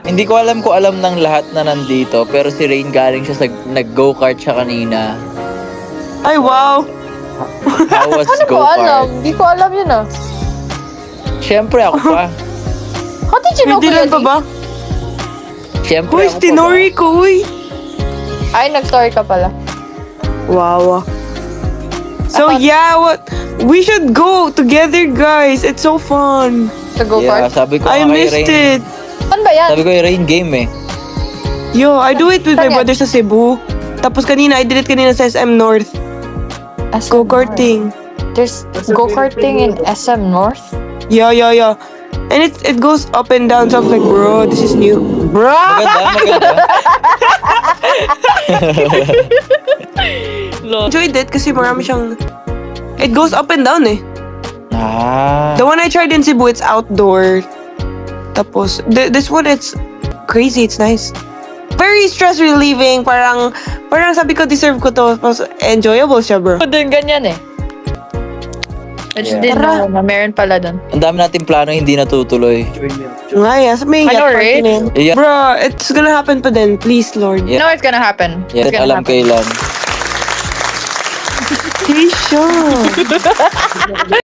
Hindi ko alam kung alam ng lahat na nandito, pero si Rain galing siya sa nag-go-kart siya kanina. Ay, wow. How was Ano ko alam? go-kart? Di ko alam yun ah. Siyempre ako pa. How did you know Hindi Kuya lang pa D? ba? Siyempre Uy, ako pa. tinori ko, uy. Ay, nag-story ka pala. Wow. So, Ako- yeah, we should go together, guys. It's so fun. Sa Yeah, go-kart. sabi ko I nga kay missed Rain. it. Saan ba yan? Sabi ko yung Rain game eh. Yo, I do it with my Saan yan? brother sa Cebu. Tapos I did it kanina sa SM North. SM Go-karting. North. There's go-karting in SM North? Yeah. And it goes up and down. So I was like, bro, this is new. Bro! Maganda. Enjoyed it kasi marami siyang... It goes up and down eh. Ah. The one I tried in Cebu, it's outdoor. Tapos, this one, it's crazy. It's nice. Very stress relieving. Parang sabi ko, deserve ko to. Tapos, enjoyable siya, bro. Ako din ganyan eh. I just Yeah. didn't know na meron pala dun. Ang dami nating plano hindi natutuloy. Nga, yeah. May I know, yacht party right? na yan. Yeah. Bro, it's gonna happen pa din. Please, Lord. Yeah. You know it's gonna happen. Yes, It's gonna alam happen. kailan. Keisha.